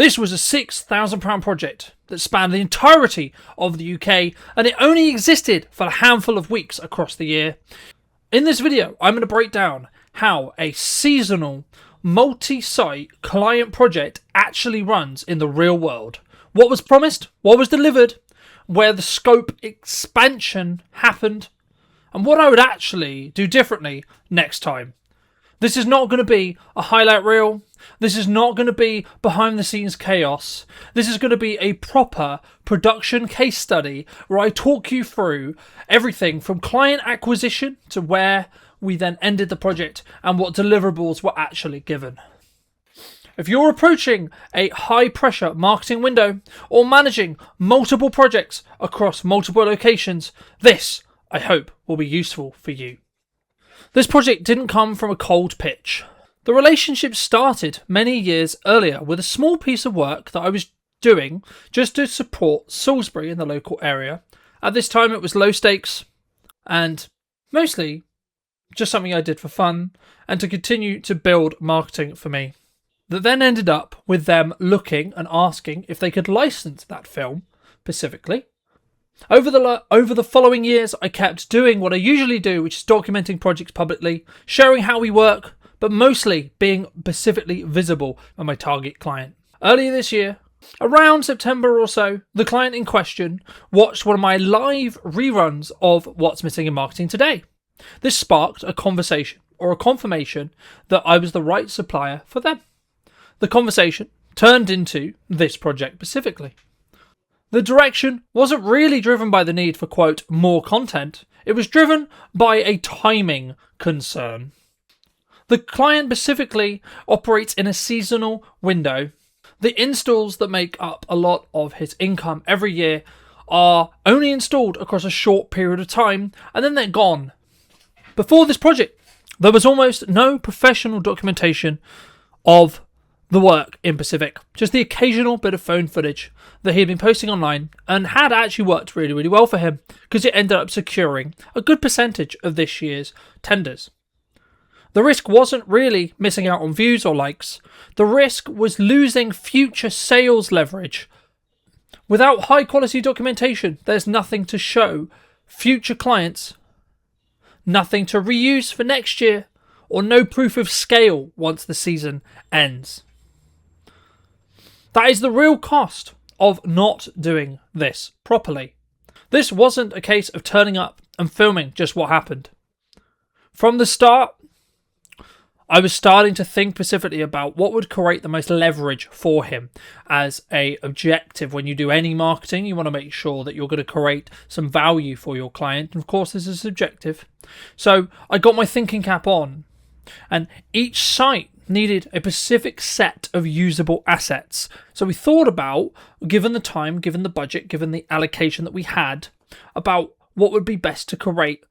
This was a £6,000 project that spanned the entirety of the UK, and it only existed for a handful of weeks across the year. In this video, I'm going to break down how a seasonal, multi-site client project actually runs in the real world. What was promised, what was delivered, where the scope expansion happened, and what I would actually do differently next time. This is not going to be a highlight reel. This is not going to be behind the scenes chaos. This is going to be a proper production case study where I talk you through everything from client acquisition to where we then ended the project and what deliverables were actually given. If you're approaching a high pressure marketing window or managing multiple projects across multiple locations, this, I hope, will be useful for you. This project didn't come from a cold pitch. The relationship started many years earlier with a small piece of work that I was doing just to support Salisbury in the local area. At this time it was low stakes and mostly just something I did for fun and to continue to build marketing for me. That then ended up with them looking and asking if they could license that film specifically. Over the following years, I kept doing what I usually do, which is documenting projects publicly, sharing how we work, but mostly being specifically visible on my target client. Earlier this year, around September or so, the client in question watched one of my live reruns of What's Missing in Marketing Today. This sparked a conversation or a confirmation that I was the right supplier for them. The conversation turned into this project specifically. The direction wasn't really driven by the need for, quote, more content. It was driven by a timing concern. The client specifically operates in a seasonal window. The installs that make up a lot of his income every year are only installed across a short period of time and then they're gone. Before this project, there was almost no professional documentation of the work in Pacific, just the occasional bit of phone footage that he'd been posting online and had actually worked really, really well for him because it ended up securing a good percentage of this year's tenders. The risk wasn't really missing out on views or likes. The risk was losing future sales leverage. Without high quality documentation, there's nothing to show future clients, nothing to reuse for next year, or no proof of scale once the season ends. That is the real cost of not doing this properly. This wasn't a case of turning up and filming just what happened. From the start, I was starting to think specifically about what would create the most leverage for him as an objective. When you do any marketing, you want to make sure that you're going to create some value for your client. And of course, this is subjective. So I got my thinking cap on, and each site needed a specific set of usable assets. So we thought about, given the time, given the budget, given the allocation that we had, about what would be best to create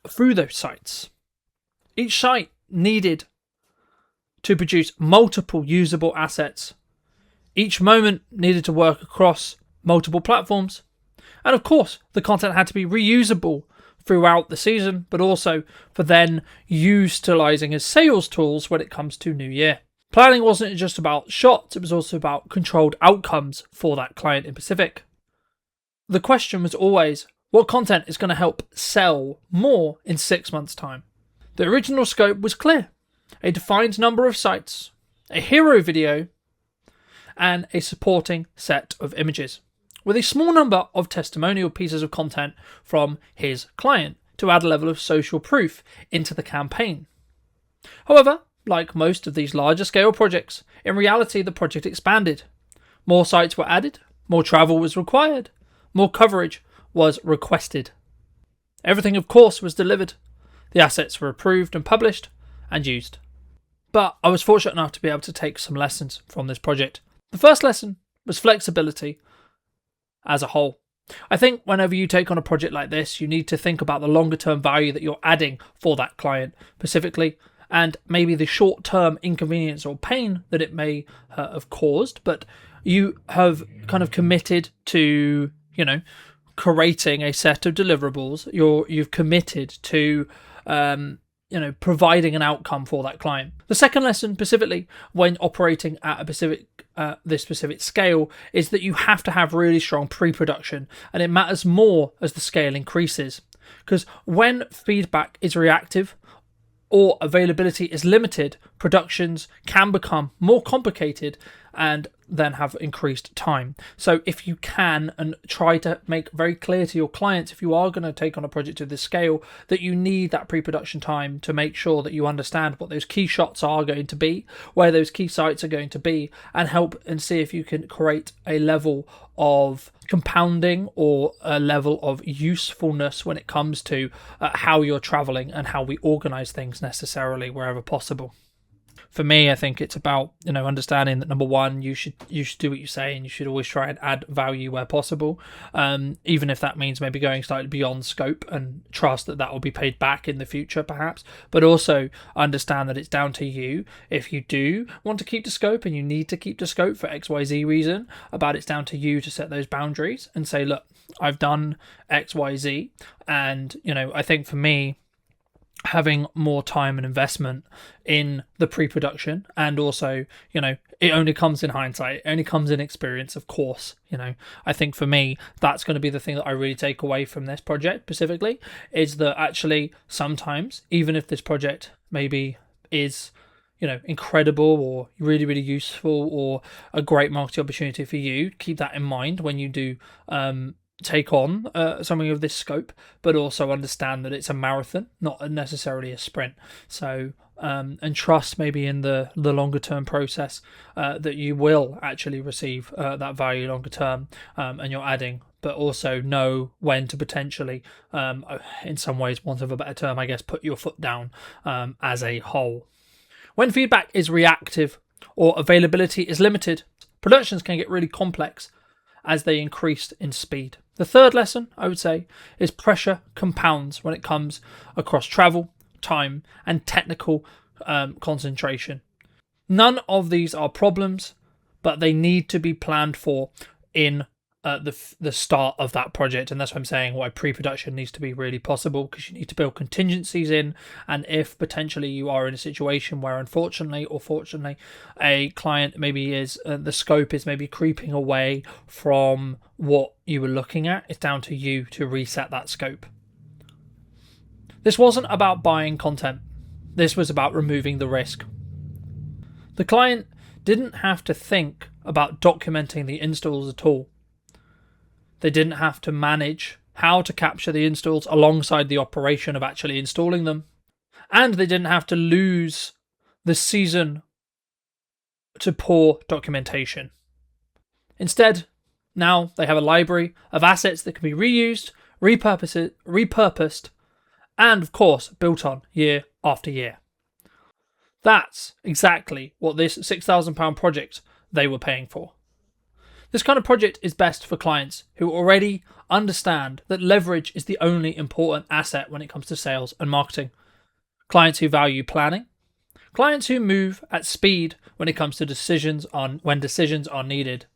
through those sites. Each site needed to produce multiple usable assets. Each moment needed to work across multiple platforms. And of course, the content had to be reusable throughout the season, but also for then utilising as sales tools when it comes to New Year. Planning wasn't just about shots, it was also about controlled outcomes for that client in Pacific. The question was always, what content is going to help sell more in 6 months' time? The original scope was clear. A defined number of sites, a hero video, and a supporting set of images, with a small number of testimonial pieces of content from his client to add a level of social proof into the campaign. However, like most of these larger scale projects, in reality the project expanded. More sites were added, more travel was required, more coverage was requested. Everything, of course, was delivered. The assets were approved and published and used. But I was fortunate enough to be able to take some lessons from this project. The first lesson was flexibility as a whole. I think whenever you take on a project like this, you need to think about the longer term value that you're adding for that client specifically, and maybe the short term inconvenience or pain that it may have caused, but you have kind of committed to, creating a set of deliverables. You've committed to providing an outcome for that client. The second lesson, specifically when operating at this specific scale, is that you have to have really strong pre-production, and it matters more as the scale increases. Because when feedback is reactive or availability is limited, productions can become more complicated and then have increased time. So if you can, and try to make very clear to your clients, if you are going to take on a project of this scale, that you need that pre-production time to make sure that you understand what those key shots are going to be, where those key sites are going to be, and help and see if you can create a level of compounding or a level of usefulness when it comes to how you're traveling and how we organize things necessarily wherever possible. For me, I think it's about understanding that, number one, you should do what you say, and you should always try and add value where possible, even if that means maybe going slightly beyond scope, and trust that will be paid back in the future perhaps. But also understand that it's down to you. If you do want to keep the scope and you need to keep the scope for XYZ reason, it's down to you to set those boundaries and say, look, I've done XYZ, and I think for me, having more time and investment in the pre-production, and also it only comes in hindsight, it only comes in experience, of course. I think for me, that's going to be the thing that I really take away from this project specifically, is that actually sometimes, even if this project maybe is incredible or really, really useful or a great marketing opportunity for you, keep that in mind when you do take on something of this scope, but also understand that it's a marathon, not necessarily a sprint. So and trust maybe in the longer term process that you will actually receive that value longer term, and you're adding, but also know when to potentially in some ways, want of a better term, I guess, put your foot down as a whole. When feedback is reactive or availability is limited, productions can get really complex as they increase in speed. The third lesson, I would say, is pressure compounds when it comes across travel, time, and technical concentration. None of these are problems, but they need to be planned for in the start of that project, and that's what I'm saying why pre-production needs to be really possible, because you need to build contingencies in. And if potentially you are in a situation where unfortunately or fortunately a client maybe is the scope is maybe creeping away from what you were looking at, it's down to you to reset that scope. This wasn't about buying content, this was about removing the risk. The client didn't have to think about documenting the installs at all. They didn't have to manage how to capture the installs alongside the operation of actually installing them. And they didn't have to lose the season to poor documentation. Instead, now they have a library of assets that can be reused, repurposed, and of course, built on year after year. That's exactly what this £6,000 project they were paying for. This kind of project is best for clients who already understand that leverage is the only important asset when it comes to sales and marketing. Clients who value planning. Clients who move at speed when it comes to decisions are needed.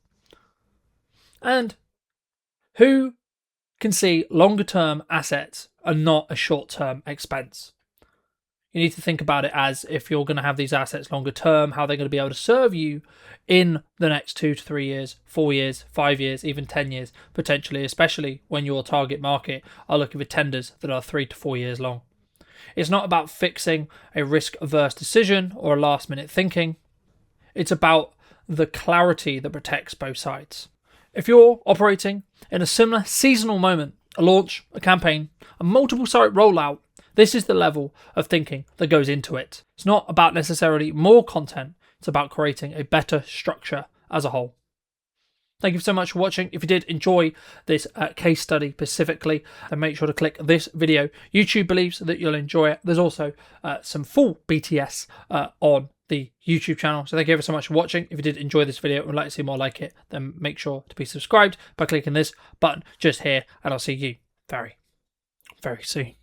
And who can see longer term assets are not a short term expense. You need to think about it as, if you're going to have these assets longer term, how they're going to be able to serve you in the next 2 to 3 years, 4 years, 5 years, even 10 years, potentially, especially when your target market are looking for tenders that are 3 to 4 years long. It's not about fixing a risk-averse decision or a last-minute thinking. It's about the clarity that protects both sides. If you're operating in a similar seasonal moment, a launch, a campaign, a multiple site rollout, this is the level of thinking that goes into it. It's not about necessarily more content, it's about creating a better structure as a whole. Thank you so much for watching. If you did enjoy this case study specifically, then make sure to click this video. YouTube believes that you'll enjoy it. There's also some full BTS on the YouTube channel. So thank you ever so much for watching. If you did enjoy this video and would like to see more like it, then make sure to be subscribed by clicking this button just here, and I'll see you very, very soon.